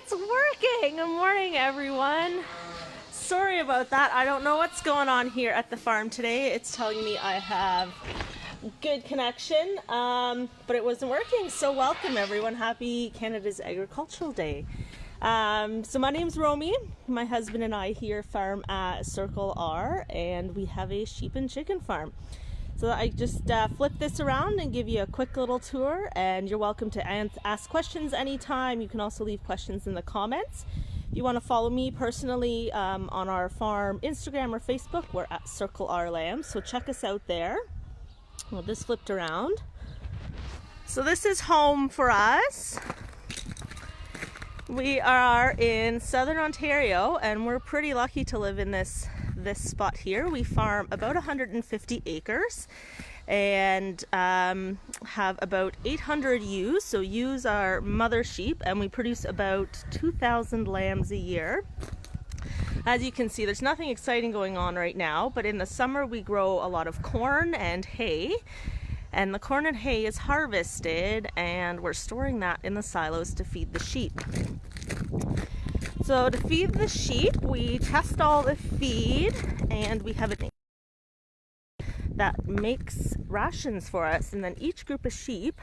It's working! Good morning, everyone. Sorry about that. I don't know what's going on here at the farm today. It's telling me I have good connection, but it wasn't working. So welcome, everyone. Happy Canada's Agricultural Day. So my name's Romy. My husband and I here farm at Circle R, and we have a sheep and chicken farm. So I just flip this around and give you a quick little tour, and you're welcome to ask questions anytime. You can also leave questions in the comments. If you want to follow me personally on our farm Instagram or Facebook, we're at Circle R Lambs, so check us out there. Well, this flipped around. So this is home for us. We are in Southern Ontario, and we're pretty lucky to live in this spot here. We farm about 150 acres and have about 800 ewes. So ewes are mother sheep, and we produce about 2,000 lambs a year. As you can see, there's nothing exciting going on right now, but in the summer we grow a lot of corn and hay. And the corn and hay is harvested, and we're storing that in the silos to feed the sheep. So to feed the sheep, we test all the feed, and we have an that makes rations for us, and then each group of sheep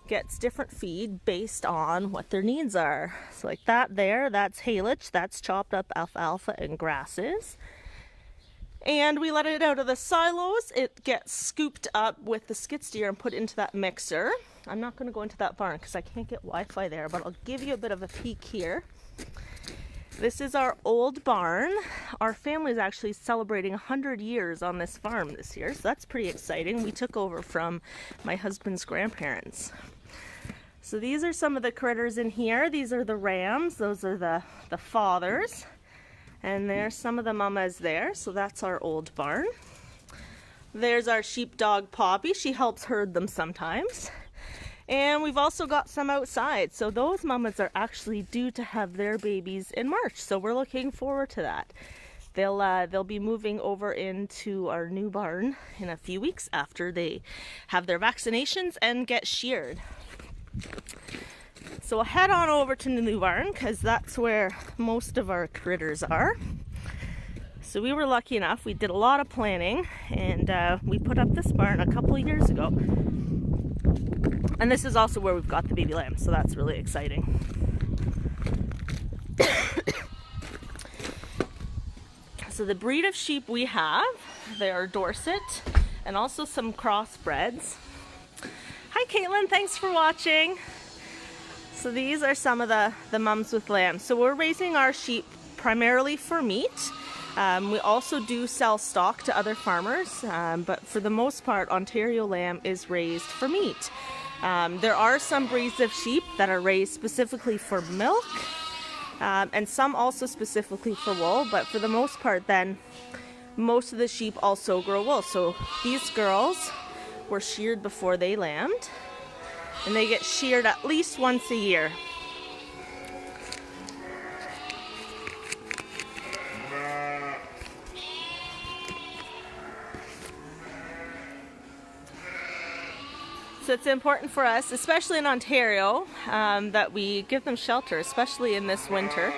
gets different feed based on what their needs are. So like that there, that's haylage, that's chopped up alfalfa and grasses. And we let it out of the silos. It gets scooped up with the skid steer and put into that mixer. I'm not going to go into that barn because I can't get Wi-Fi there, but I'll give you a bit of a peek here. This is our old barn. Our family is actually celebrating 100 years on this farm this year, so that's pretty exciting. We took over from my husband's grandparents. So these are some of the critters in here. These are the rams. Those are the fathers. And there's some of the mamas there, so that's our old barn. There's our sheepdog Poppy. She helps herd them sometimes. And we've also got some outside. So those mamas are actually due to have their babies in March, so we're looking forward to that. They'll be moving over into our new barn in a few weeks after they have their vaccinations and get sheared. So we'll head on over to the new barn because that's where most of our critters are. So we were lucky enough, we did a lot of planning, and we put up this barn a couple of years ago. And this is also where we've got the baby lambs, so that's really exciting. So the breed of sheep we have, they are Dorset and also some crossbreds. Hi Caitlin, thanks for watching. So these are some of the mums with lambs. So we're raising our sheep primarily for meat. We also do sell stock to other farmers, but for the most part, Ontario lamb is raised for meat. There are some breeds of sheep that are raised specifically for milk, and some also specifically for wool, but for the most part then, most of the sheep also grow wool. So these girls were sheared before they lambed, and they get sheared at least once a year. So it's important for us, especially in Ontario, that we give them shelter, especially in this winter.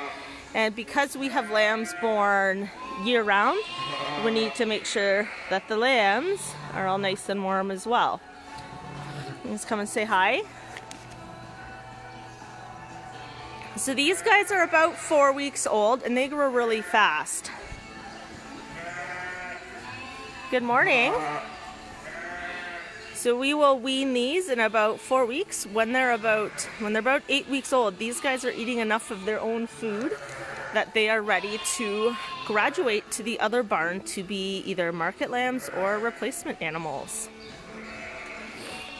And because we have lambs born year-round, we need to make sure that the lambs are all nice and warm as well. Let's come and say hi. So these guys are about 4 weeks old, and they grow really fast. Good morning. So we will wean these in about 4 weeks. When they're about 8 weeks old, these guys are eating enough of their own food that they are ready to graduate to the other barn to be either market lambs or replacement animals.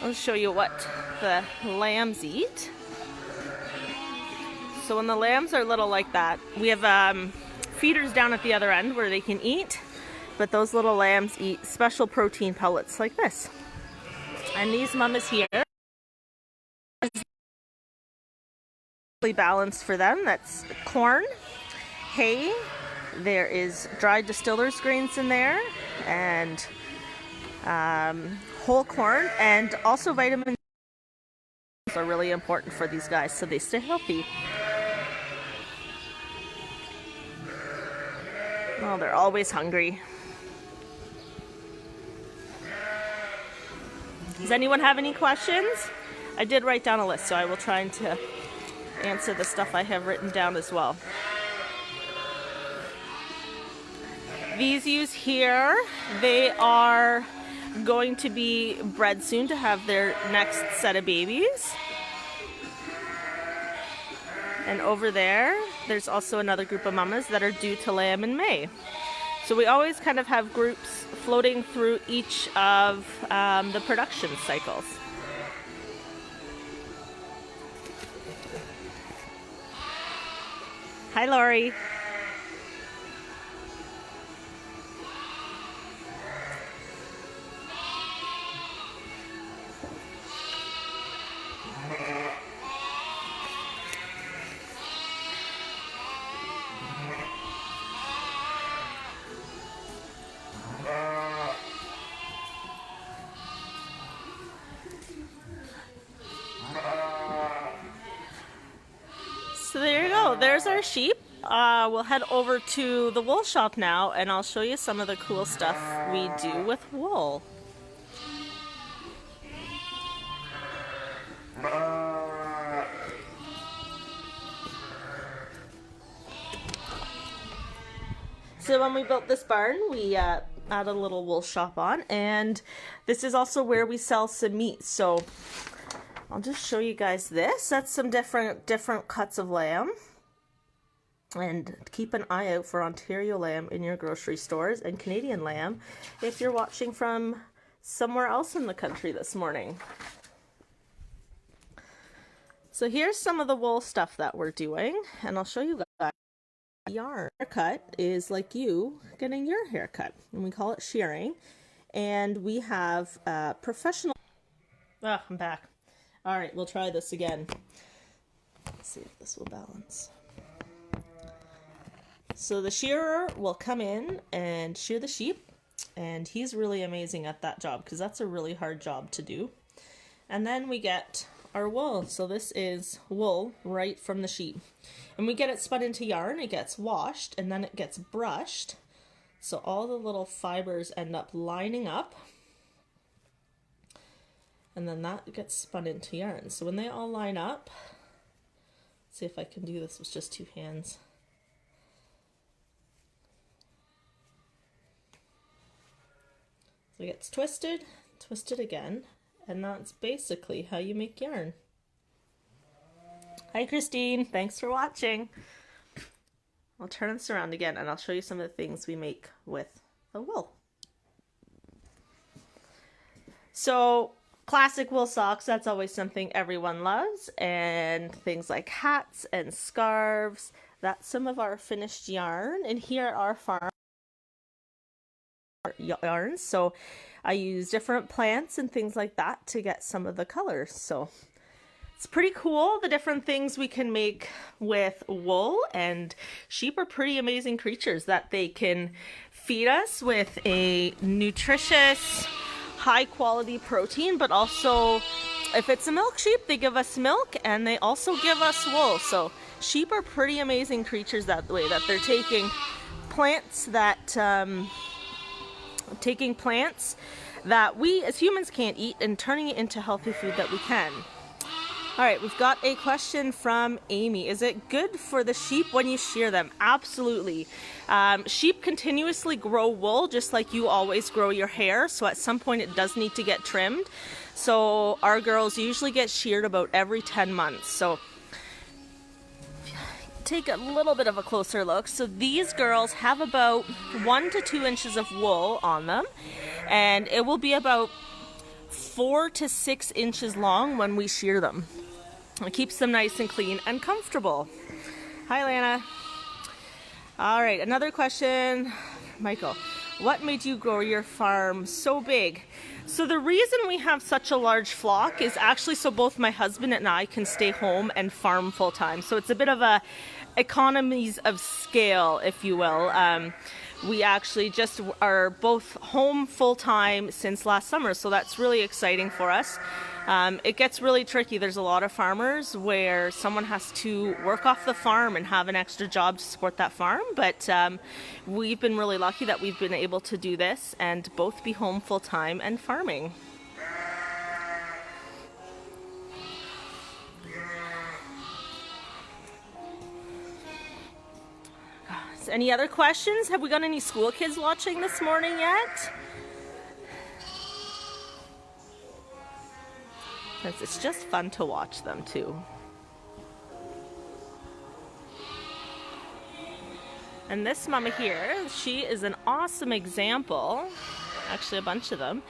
I'll show you what the lambs eat. So when the lambs are little like that, we have feeders down at the other end where they can eat, but those little lambs eat special protein pellets like this. And these mamas here, balanced for them. That's corn, hay, there is dried distillers grains in there, and whole corn, and also vitamins are really important for these guys so they stay healthy. Oh, they're always hungry. Does anyone have any questions? I did write down a list, so I will try to answer the stuff I have written down as well. These ewes here, they are going to be bred soon to have their next set of babies. And over there, there's also another group of mamas that are due to lamb in May. So we always kind of have groups floating through each of the production cycles. Hi, Lori. So there you go, there's our sheep. We'll head over to the wool shop now and I'll show you some of the cool stuff we do with wool. So when we built this barn, we added a little wool shop on, and this is also where we sell some meat. So I'll just show you guys this. That's some different cuts of lamb. And keep an eye out for Ontario lamb in your grocery stores and Canadian lamb if you're watching from somewhere else in the country this morning. So here's some of the wool stuff that we're doing, and I'll show you guys. Yarn haircut is like you getting your haircut, and we call it shearing. And we have professional. Oh, I'm back. All right, we'll try this again. Let's see if this will balance. So the shearer will come in and shear the sheep, and he's really amazing at that job because that's a really hard job to do. And then we get our wool. So this is wool right from the sheep. And we get it spun into yarn, it gets washed, and then it gets brushed. So all the little fibers end up lining up. And then that gets spun into yarn. So when they all line up, let's see if I can do this with just two hands. So it gets twisted, twisted again, and that's basically how you make yarn. Hi Christine, thanks for watching. I'll turn this around again and I'll show you some of the things we make with the wool. So classic wool socks, that's always something everyone loves, and things like hats and scarves. That's some of our finished yarn, and here at our farm yarns. So I use different plants and things like that to get some of the colors. So it's pretty cool, the different things we can make with wool, and sheep are pretty amazing creatures that they can feed us with a nutritious, high quality protein, but also if it's a milk sheep, they give us milk and they also give us wool. So sheep are pretty amazing creatures that way, that they're taking plants that we as humans can't eat and turning it into healthy food that we can. All right, we've got a question from Amy. Is it good for the sheep when you shear them? Absolutely. Sheep continuously grow wool just like you always grow your hair. So at some point it does need to get trimmed. So our girls usually get sheared about every 10 months. So take a little bit of a closer look. So these girls have about 1 to 2 inches of wool on them, and it will be about 4 to 6 inches long when we shear them. It keeps them nice and clean and comfortable. Hi, Lana. All right, another question. Michael, what made you grow your farm so big? So the reason we have such a large flock is actually so both my husband and I can stay home and farm full time. So it's a bit of a economies of scale, if you will. we actually just are both home full-time since last summer, so that's really exciting for us. It gets really tricky. There's a lot of farmers where someone has to work off the farm and have an extra job to support that farm, but we've been really lucky that we've been able to do this and both be home full-time and farming. Any other questions? Have we got any school kids watching this morning yet? It's just fun to watch them too. And this mama here, she is an awesome example. Actually, a bunch of them.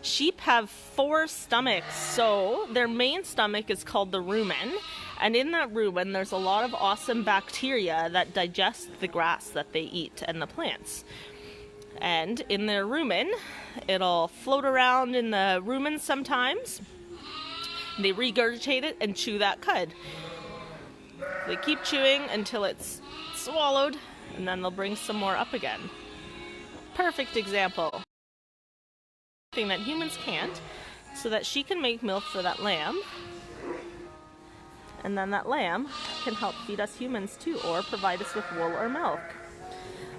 Sheep have 4 stomachs, so their main stomach is called the rumen. And in that rumen, there's a lot of awesome bacteria that digest the grass that they eat and the plants. And in their rumen, it'll float around in the rumen sometimes. They regurgitate it and chew that cud. They keep chewing until it's swallowed, and then they'll bring some more up again. Perfect example. Thing that humans can't, so that she can make milk for that lamb. And then that lamb can help feed us humans too, or provide us with wool or milk.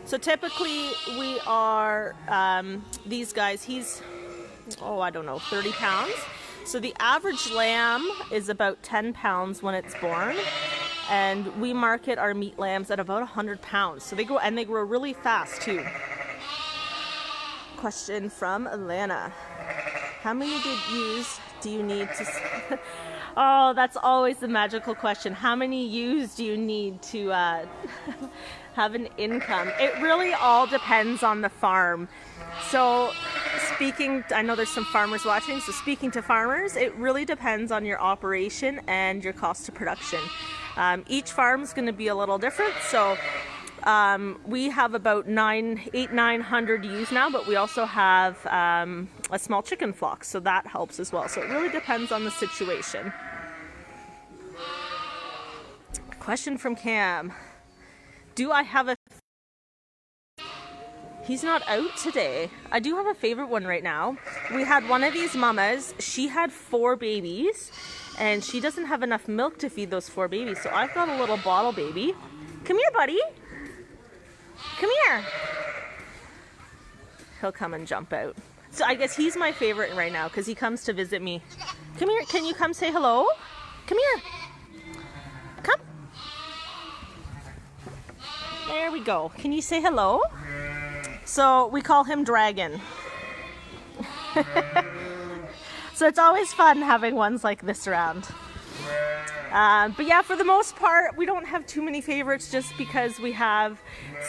So typically we are, these guys, he's, I don't know, 30 pounds. So the average lamb is about 10 pounds when it's born. And we market our meat lambs at about 100 pounds. So they grow really fast too. Question from Alana. How many ewes do you need to... Oh, that's always the magical question. How many ewes do you need to have an income? It really all depends on the farm. So I know there's some farmers watching, so speaking to farmers, it really depends on your operation and your cost of production. Each farm is going to be a little different, so we have about 900 ewes now, but we also have a small chicken flock, so that helps as well. So it really depends on the situation. Question from Cam. Do I have a... He's not out today. I do have a favorite one right now. We had one of these mamas. She had 4 babies, and she doesn't have enough milk to feed those 4 babies. So I've got a little bottle baby. Come here, buddy. Come here. He'll come and jump out. So I guess he's my favorite right now because he comes to visit me. Come here. Can you come say hello? Come here. Come. There we go. Can you say hello? So we call him Dragon. So it's always fun having ones like this around. But yeah, for the most part, we don't have too many favorites just because we have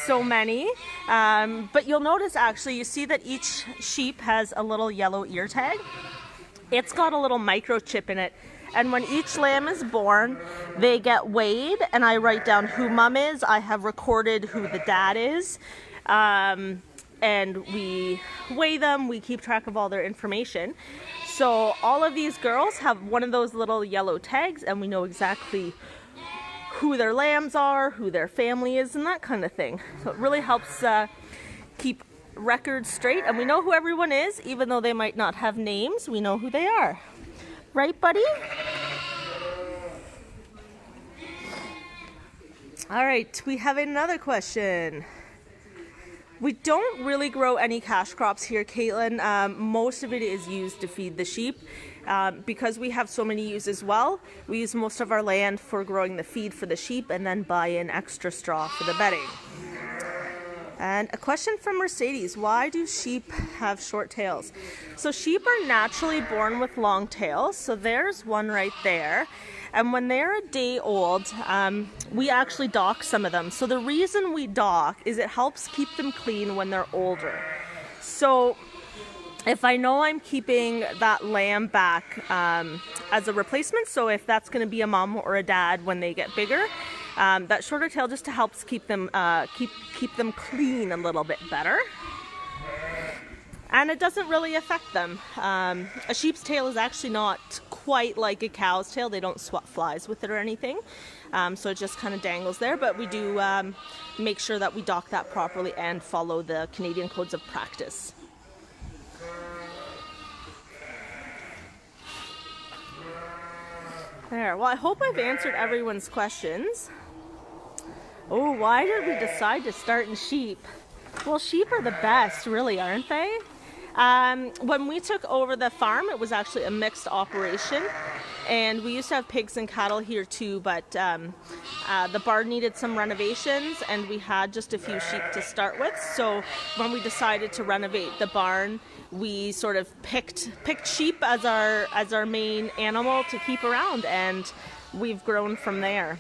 so many. But you'll notice actually, you see that each sheep has a little yellow ear tag. It's got a little microchip in it. And when each lamb is born, they get weighed, and I write down who mom is. I have recorded who the dad is. And we weigh them, we keep track of all their information. So all of these girls have one of those little yellow tags, and we know exactly who their lambs are, who their family is, and that kind of thing. So it really helps keep records straight, and we know who everyone is, even though they might not have names, we know who they are. Right, buddy? All right, we have another question. We don't really grow any cash crops here, Caitlin. Most of it is used to feed the sheep. Because we have so many ewes as well, we use most of our land for growing the feed for the sheep and then buy in extra straw for the bedding. And a question from Mercedes, why do sheep have short tails? So sheep are naturally born with long tails, so there's one right there. And when they're a day old, we actually dock some of them. So the reason we dock is it helps keep them clean when they're older. So if I know I'm keeping that lamb back as a replacement, so if that's going to be a mom or a dad when they get bigger, that shorter tail just helps keep them keep them clean a little bit better. And it doesn't really affect them. A sheep's tail is actually not quite like a cow's tail. They don't swat flies with it or anything. So it just kind of dangles there, but we do make sure that we dock that properly and follow the Canadian codes of practice. There, well, I hope I've answered everyone's questions. Oh, why did we decide to start in sheep? Well, sheep are the best, really, aren't they? When we took over the farm, it was actually a mixed operation, and we used to have pigs and cattle here too, but the barn needed some renovations, and we had just a few sheep to start with. So when we decided to renovate the barn, we sort of picked sheep as our main animal to keep around, and we've grown from there.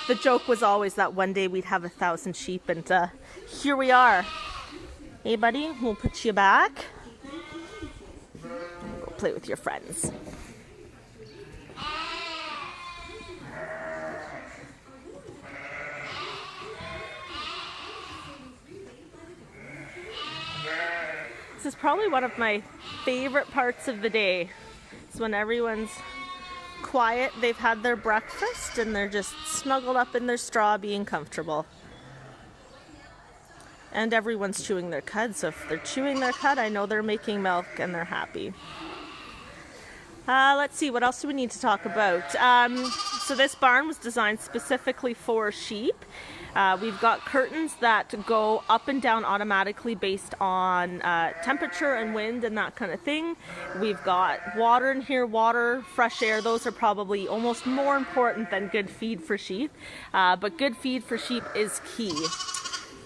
The joke was always that one day we'd have 1,000 sheep, and here we are. Hey buddy, we'll put you back. Go play with your friends. This is probably one of my favorite parts of the day. It's when everyone's quiet, they've had their breakfast, and they're just snuggled up in their straw being comfortable. And everyone's chewing their cud, so if they're chewing their cud, I know they're making milk and they're happy. Let's see, what else do we need to talk about? So this barn was designed specifically for sheep. We've got curtains that go up and down automatically based on temperature and wind and that kind of thing. We've got water in here, water, fresh air. Those are probably almost more important than good feed for sheep. But good feed for sheep is key.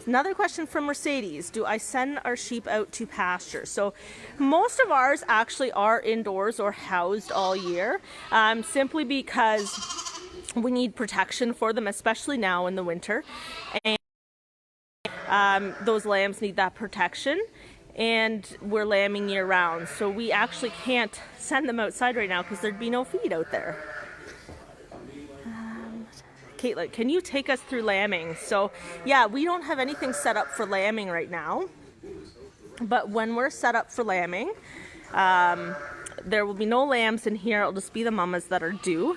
Another question from Mercedes, do I send our sheep out to pasture? So most of ours actually are indoors or housed all year, simply because we need protection for them, especially now in the winter. And those lambs need that protection, and we're lambing year round. So we actually can't send them outside right now because there'd be no feed out there. Caitlin, can you take us through lambing? So yeah, we don't have anything set up for lambing right now, but when we're set up for lambing, there will be no lambs in here. It'll just be the mamas that are due.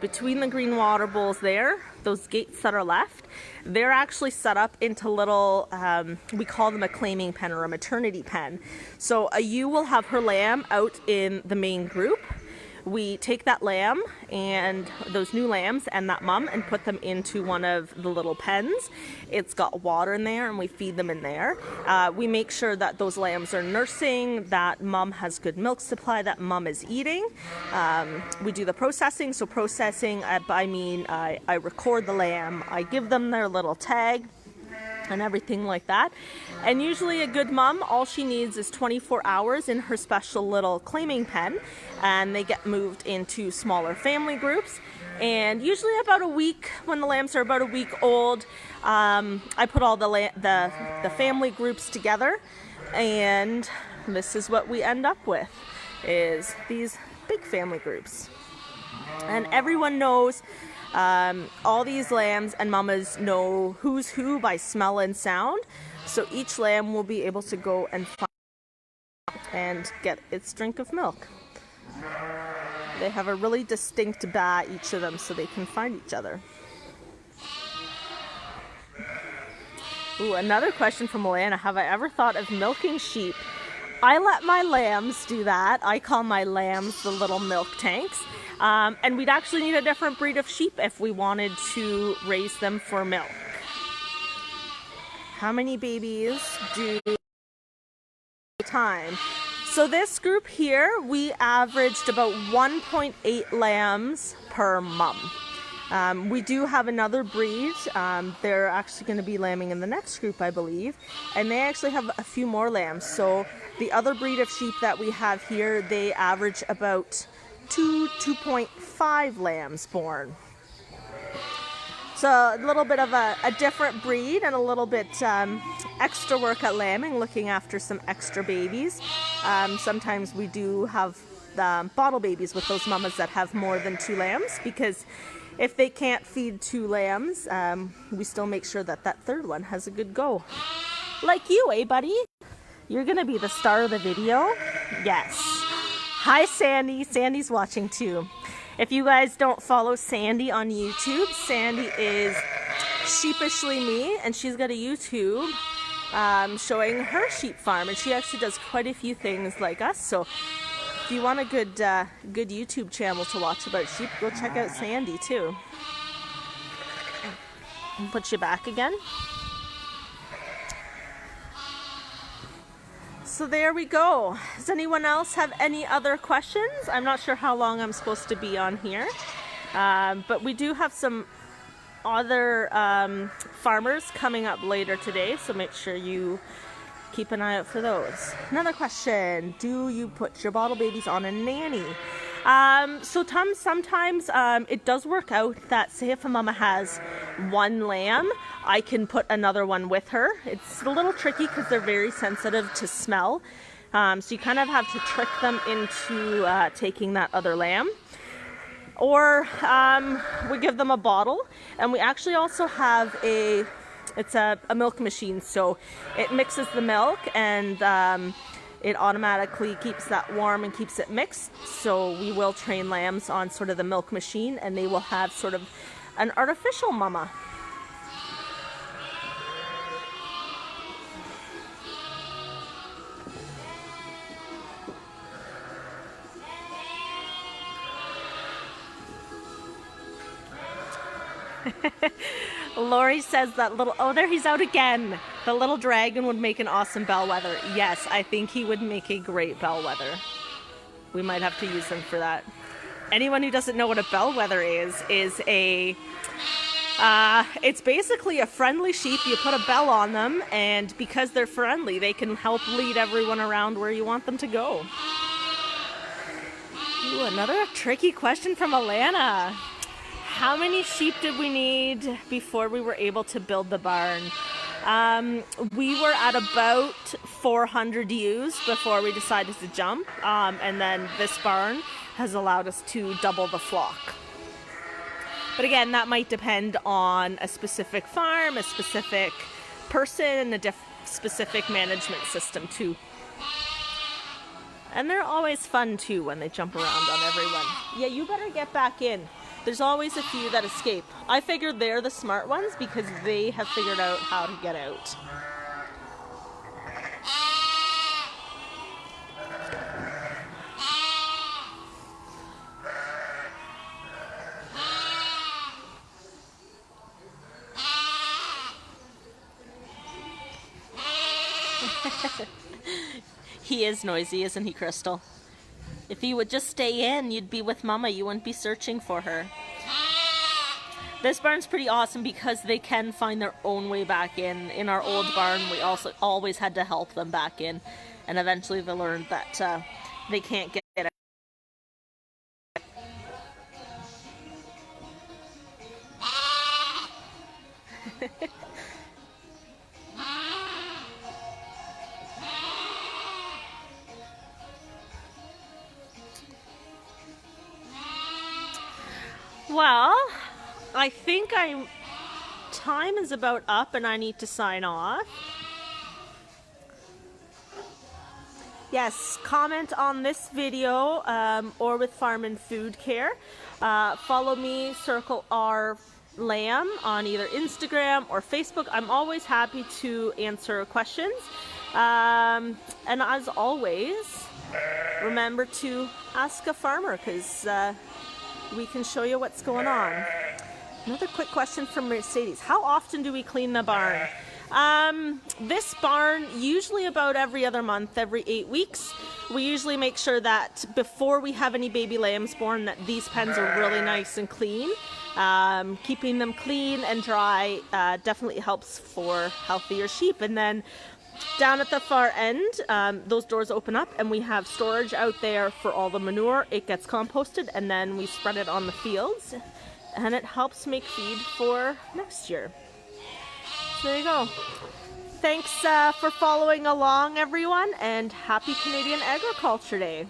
Between the green water bowls there, those gates that are left, they're actually set up into little, we call them a claiming pen or a maternity pen. So a ewe will have her lamb out in the main group. We take that lamb and those new lambs and that mum and put them into one of the little pens. It's got water in there and we feed them in there. We make sure that those lambs are nursing, that mum has good milk supply, that mum is eating. We do the processing. So processing, I mean I record the lamb, I give them their little tag and everything like that. And usually a good mom, all she needs is 24 hours in her special little claiming pen, and they get moved into smaller family groups. And usually about a week, when the lambs are about a week old, I put all the family groups together, and this is what we end up with, is these big family groups. And everyone knows, all these lambs and mamas know who's who by smell and sound, so each lamb will be able to go and find and get its drink of milk. They have a really distinct baa, each of them, so they can find each other. Ooh, another question from Alana, have I ever thought of milking sheep? I let my lambs do that. I call my lambs the little milk tanks. And we'd actually need a different breed of sheep if we wanted to raise them for milk. How many babies do time? So this group here, we averaged about 1.8 lambs per mum. We do have another breed. They're actually going to be lambing in the next group, I believe. And they actually have a few more lambs. So the other breed of sheep that we have here, they average about 2.5 lambs born. So a little bit of a different breed and a little bit extra work at lambing, looking after some extra babies. Sometimes we do have bottle babies with those mamas that have more than 2 lambs, because if they can't feed 2 lambs, we still make sure that that third one has a good go. Like you, eh, buddy? You're gonna be the star of the video? Yes. Hi, Sandy. Sandy's watching too. If you guys don't follow Sandy on YouTube, Sandy is Sheepishly Me, and she's got a YouTube showing her sheep farm, and she actually does quite a few things like us. So if you want a good YouTube channel to watch about sheep, go check out Sandy too. And put you back again. So there we go. Does anyone else have any other questions? I'm not sure how long I'm supposed to be on here, but we do have some other farmers coming up later today, so make sure you keep an eye out for those. Another question: do you put your bottle babies on a nanny? So sometimes it does work out that, say if a mama has one lamb, I can put another one with her. It's a little tricky because they're very sensitive to smell, so you kind of have to trick them into taking that other lamb. Or we give them a bottle, and we actually also have it's a milk machine, so it mixes the milk, and it automatically keeps that warm and keeps it mixed. So we will train lambs on sort of the milk machine, and they will have sort of an artificial mama. Lori says that little, oh, there he's out again. The little dragon would make an awesome bellwether. Yes, I think he would make a great bellwether. We might have to use him for that. Anyone who doesn't know what a bellwether is a, it's basically a friendly sheep. You put a bell on them, and because they're friendly, they can help lead everyone around where you want them to go. Ooh, another tricky question from Alana. How many sheep did we need before we were able to build the barn? We were at about 400 ewes before we decided to jump, and then this barn has allowed us to double the flock. But again, that might depend on a specific farm, a specific person, and a specific management system too. And they're always fun too when they jump around on everyone. Yeah, you better get back in. There's always a few that escape. I figured they're the smart ones because they have figured out how to get out. He is noisy, isn't he, Crystal? If you would just stay in, you'd be with Mama. You wouldn't be searching for her. This barn's pretty awesome because they can find their own way back in. In our old barn, we also always had to help them back in. And eventually they learned that they can't get out. Well, I think time is about up and I need to sign off. Yes, comment on this video or with Farm and Food Care. Follow me, Circle R Lamb, on either Instagram or Facebook. I'm always happy to answer questions. And as always, remember to ask a farmer, because we can show you what's going on. Another quick question from Mercedes. How often do we clean the barn? This barn, usually about every other month, every 8 weeks. We usually make sure that before we have any baby lambs born, that these pens are really nice and clean. Keeping them clean and dry definitely helps for healthier sheep. And then down at the far end, those doors open up and we have storage out there for all the manure. It gets composted and then we spread it on the fields, and it helps make feed for next year. So there you go. Thanks for following along, everyone, and happy Canadian Agriculture Day.